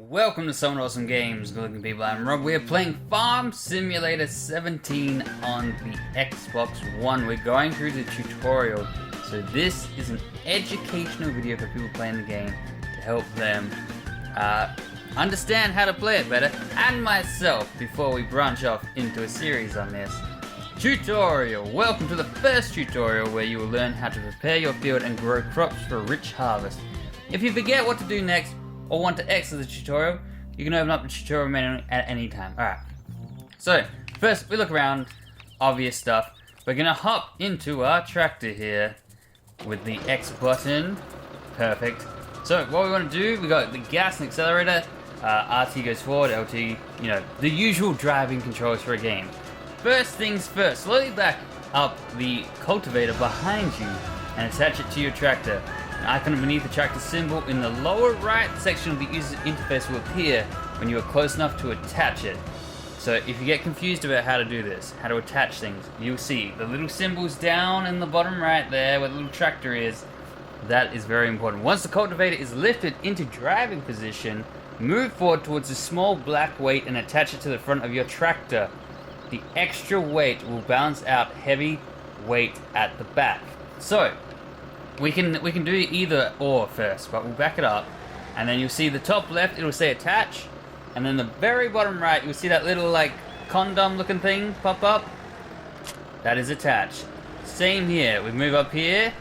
Welcome to Some Awesome Games, good looking people. I'm Rob. We're playing Farm Simulator 17 on the Xbox One. We're going through the tutorial. So this is an educational video for people playing the game to help them understand how to play it better, and myself, before we branch off into a series on this. Tutorial! Welcome to the first tutorial where you will learn how to prepare your field and grow crops for a rich harvest. If you forget what to do next, or want to exit the tutorial, you can open up the tutorial menu at any time. Alright, so first we look around, obvious stuff. We're gonna hop into our tractor here with the X button. Perfect. So what we want to do, we got the gas and accelerator, RT goes forward, LT, you know, the usual driving controls for a game. First things first, slowly back up the cultivator behind you and attach it to your tractor. An icon beneath the tractor symbol in the lower right section of the user interface will appear when you are close enough to attach it. So if you get confused about how to do this, how to attach things, you'll see the little symbols down in the bottom right there where the little tractor is. That is very important. Once the cultivator is lifted into driving position, move forward towards the small black weight and attach it to the front of your tractor. The extra weight will balance out heavy weight at the back. So we can do either or first, but we'll back it up, and then you'll see the top left, it'll say attach, and then the very bottom right, you'll see that little like condom looking thing pop up. That is attached. Same here, we move up here,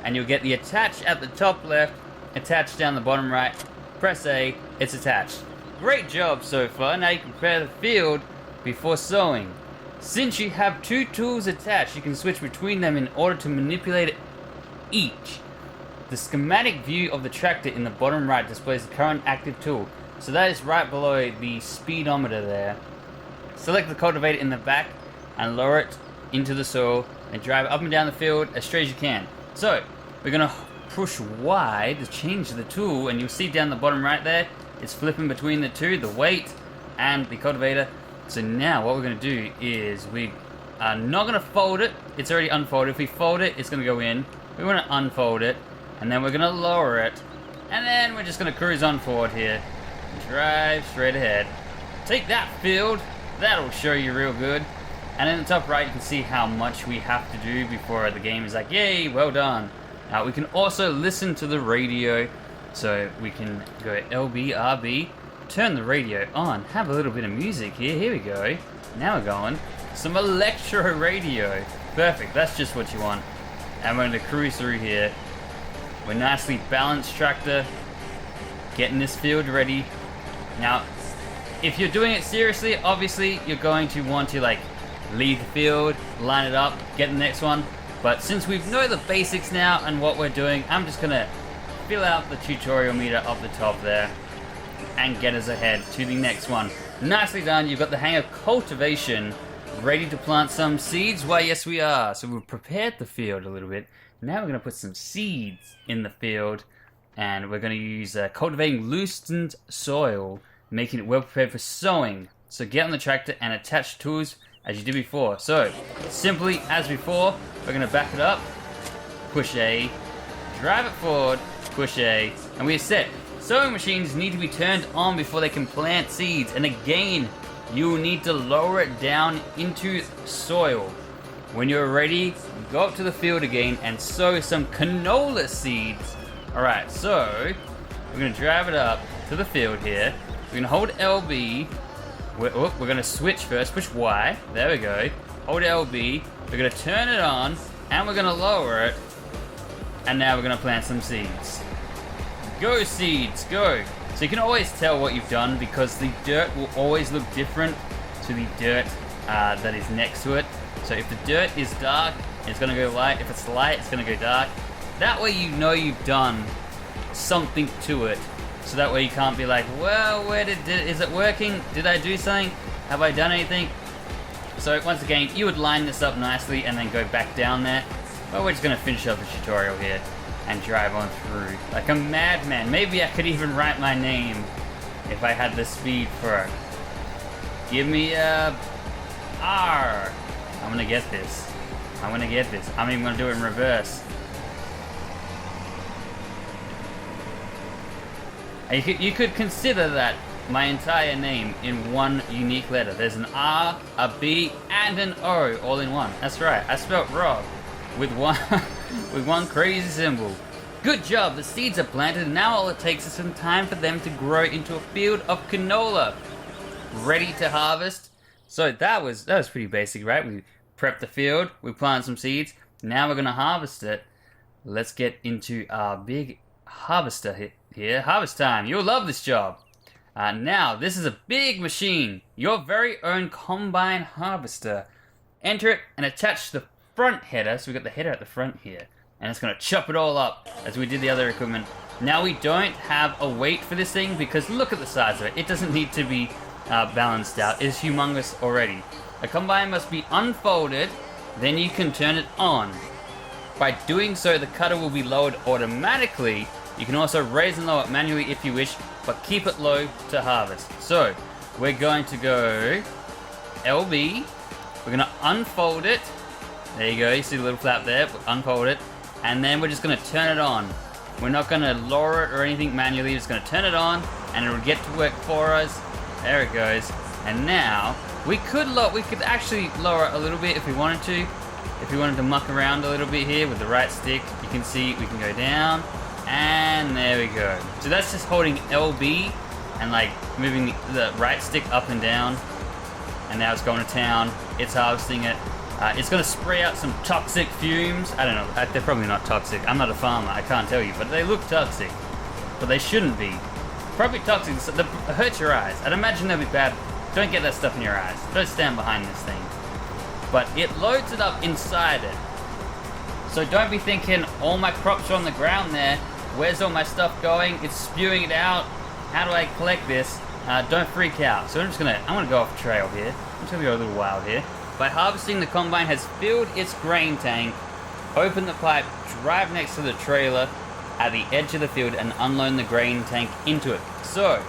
and you'll get the attach at the top left, attach down the bottom right, press A, it's attached. Great job so far. Now you can prepare the field before sowing. Since you have two tools attached, you can switch between them in order to manipulate it each. The schematic view of the tractor in the bottom right displays the current active tool, so that is right below the speedometer there. Select the cultivator in the back and lower it into the soil and drive up and down the field as straight as you can. So we're going to push Y to change the tool, and you'll see down the bottom right there it's flipping between the two, the weight and the cultivator. So now what we're going to do is we are not going to fold it, it's already unfolded. If we fold it, it's going to go in. We want to unfold it, and then we're going to lower it, and then we're just going to cruise on forward here, drive straight ahead. Take that field, that'll show you real good, and in the top right you can see how much we have to do before the game is like, yay, well done. Now we can also listen to the radio, so we can go LB, turn the radio on, have a little bit of music here we go, now we're going, some electro radio, perfect, that's just what you want. And we're going to cruise through here. We're nicely balanced tractor, getting this field ready. Now, if you're doing it seriously, obviously you're going to want to like leave the field, line it up, get the next one. But since we know the basics now and what we're doing, I'm just going to fill out the tutorial meter up the top there and get us ahead to the next one. Nicely done. You've got the hang of cultivation. Ready to plant some seeds? Why, yes we are. So we've prepared the field a little bit. Now we're going to put some seeds in the field, and we're going to use cultivating loosened soil, making it well prepared for sowing. So get on the tractor and attach tools as you did before. So simply as before, we're going to back it up, push A, drive it forward, push A, and we're set. Sowing machines need to be turned on before they can plant seeds, and again, you will need to lower it down into soil. When you're ready, go up to the field again and sow some canola seeds. Alright, so we're going to drive it up to the field here. We're going to hold LB. We're going to switch first. Push Y. There we go. Hold LB. We're going to turn it on and we're going to lower it. And now we're going to plant some seeds. Go seeds, go! So you can always tell what you've done because the dirt will always look different to the dirt that is next to it. So if the dirt is dark, it's going to go light. If it's light, it's going to go dark. That way you know you've done something to it. So that way you can't be like, well, is it working? Did I do something? Have I done anything? So once again, you would line this up nicely and then go back down there. But we're just going to finish up the tutorial here and drive on through like a madman. Maybe I could even write my name if I had the speed for it. Give me a R. I'm gonna get this. I'm even gonna do it in reverse. You could consider that my entire name in one unique letter. There's an R, a B, and an O all in one. That's right, I spelled Rob with one with one crazy symbol. Good job, the seeds are planted, and now all it takes is some time for them to grow into a field of canola. Ready to harvest? So that was pretty basic, right? We prepped the field, we planted some seeds, now we're gonna harvest it. Let's get into our big harvester here. Harvest time, you'll love this job. Now, this is a big machine, your very own combine harvester. Enter it and attach the front header, so we got the header at the front here. And it's gonna chop it all up as we did the other equipment. Now we don't have a weight for this thing because look at the size of it. It doesn't need to be balanced out. It's humongous already. A combine must be unfolded, then you can turn it on. By doing so, the cutter will be lowered automatically. You can also raise and lower it manually if you wish, but keep it low to harvest. So, we're going to go LB. We're gonna unfold it. There you go, you see the little flap there, unfold it. And then we're just gonna turn it on. We're not gonna lower it or anything manually, we're just gonna turn it on and it'll get to work for us. There it goes. And now, we could actually lower it a little bit if we wanted to. If we wanted to muck around a little bit here with the right stick, you can see we can go down. And there we go. So that's just holding LB and like moving the right stick up and down. And now it's going to town. It's harvesting it. It's going to spray out some toxic fumes. I don't know. They're probably not toxic. I'm not a farmer. I can't tell you. But they look toxic. But they shouldn't be. Probably toxic. It hurts your eyes. I'd imagine they'll be bad. Don't get that stuff in your eyes. Don't stand behind this thing. But it loads it up inside it. So don't be thinking, all my crops are on the ground there. Where's all my stuff going? It's spewing it out. How do I collect this? Don't freak out. So I'm gonna go off trail here. I'm just gonna go a little wild here. By harvesting, the combine has filled its grain tank. Open the pipe, drive next to the trailer at the edge of the field and unload the grain tank into it. So,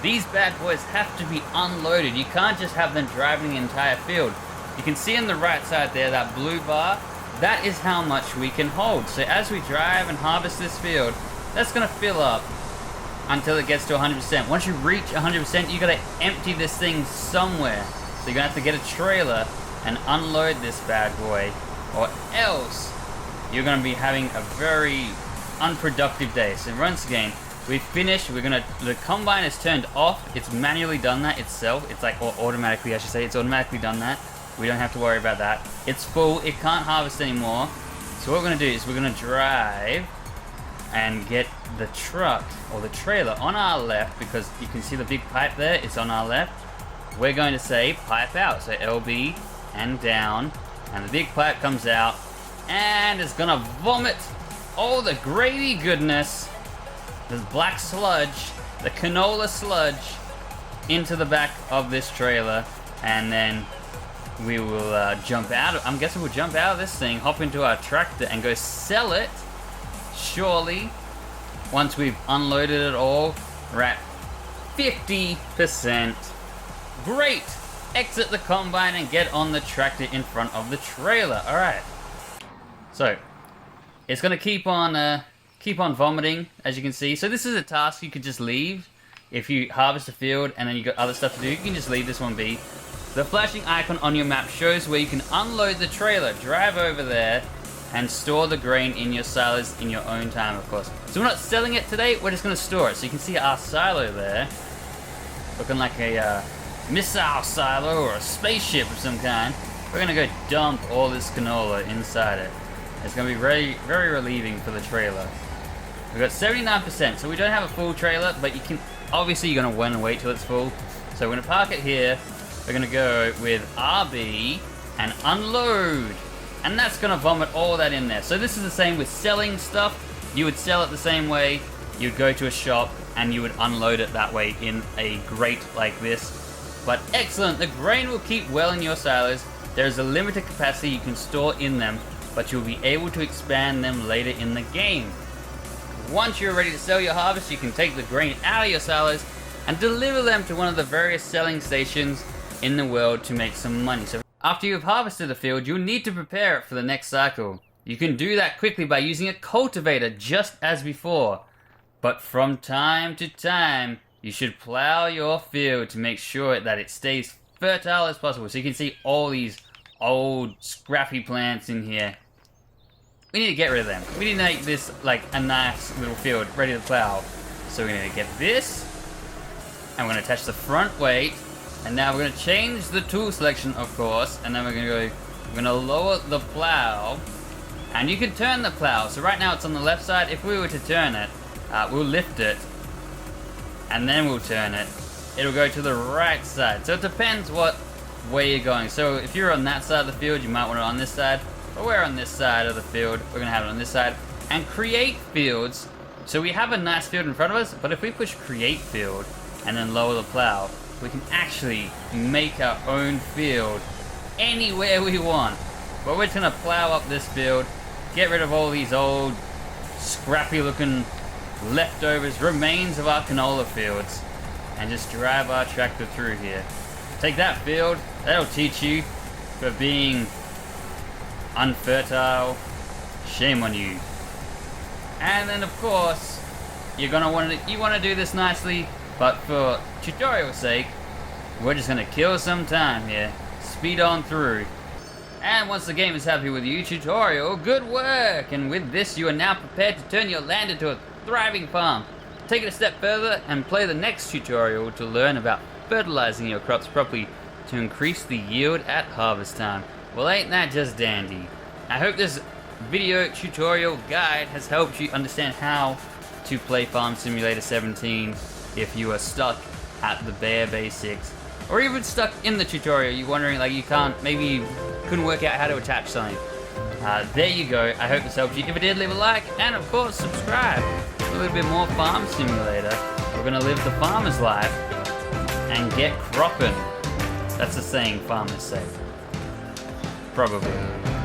these bad boys have to be unloaded. You can't just have them driving the entire field. You can see on the right side there, that blue bar, that is how much we can hold. So as we drive and harvest this field, that's gonna fill up until it gets to 100%. Once you reach 100%, you gotta empty this thing somewhere. So you're gonna have to get a trailer and unload this bad boy, or else you're gonna be having a very unproductive day. So once again, we finished. The combine is turned off. It's manually done that itself. It's like, or automatically, I should say. It's automatically done that. We don't have to worry about that. It's full. It can't harvest anymore. So what we're gonna do is we're gonna drive and get the truck or the trailer on our left, because you can see the big pipe there. It's on our left. We're going to say pipe out, so LB and down, and the big pipe comes out and it's gonna vomit all the gravy goodness, the black sludge, the canola sludge into the back of this trailer, and then we will jump out. I'm guessing we'll jump out of this thing, hop into our tractor and go sell it. Surely, once we've unloaded it all, we're at 50%. Great! Exit the combine and get on the tractor in front of the trailer. Alright. So, it's going to keep on vomiting, as you can see. So this is a task you could just leave. If you harvest a field and then you got other stuff to do, you can just leave this one be. The flashing icon on your map shows where you can unload the trailer. Drive over there and store the grain in your silos in your own time, of course. So we're not selling it today, we're just going to store it. So you can see our silo there, looking like a missile silo or a spaceship of some kind. We're going to go dump all this canola inside it. It's going to be very, very relieving for the trailer. We've got 79%, so we don't have a full trailer, but you can, obviously you're going to want to wait till it's full. So we're going to park it here. We're going to go with RB and unload. And that's going to vomit all that in there. So this is the same with selling stuff. You would sell it the same way. You'd go to a shop and you would unload it that way in a grate like this. But excellent, the grain will keep well in your silos. There is a limited capacity you can store in them, but you'll be able to expand them later in the game. Once you're ready to sell your harvest, you can take the grain out of your silos and deliver them to one of the various selling stations in the world to make some money. So after you've harvested a field, you'll need to prepare it for the next cycle. You can do that quickly by using a cultivator just as before. But from time to time, you should plow your field to make sure that it stays fertile as possible. So you can see all these old scrappy plants in here. We need to get rid of them. We need to make this like a nice little field ready to plow. So we're going to get this, and we're going to attach the front weight, and now we're going to change the tool selection, of course, and then we're going to lower the plow, and you can turn the plow. So right now it's on the left side. If we were to turn it, we'll lift it, and then we'll turn it. It'll go to the right side. So it depends what way you're going. So if you're on that side of the field, you might want it on this side. But we're on this side of the field. We're going to have it on this side. And create fields. So we have a nice field in front of us, but if we push create field and then lower the plow, we can actually make our own field anywhere we want. But we're just going to plow up this field, get rid of all these old, scrappy looking leftovers, remains of our canola fields, and just drive our tractor through here. Take that field, that'll teach you for being unfertile. Shame on you. And then of course, you want to do this nicely, but for tutorial's sake, we're just gonna kill some time here, speed on through. And once the game is happy with you, tutorial, good work! And with this, you are now prepared to turn your land into a thriving farm. Take it a step further and play the next tutorial to learn about fertilizing your crops properly to increase the yield at harvest time. Well, ain't that just dandy? I hope this video tutorial guide has helped you understand how to play Farm Simulator 17 if you are stuck at the bare basics, or even stuck in the tutorial, you're wondering like you couldn't work out how to attach something. There you go. I hope this helped you. If it did, leave a like, and of course subscribe. A little bit more Farm Simulator. We're gonna live the farmer's life and get cropping. That's the saying farmers say. Probably.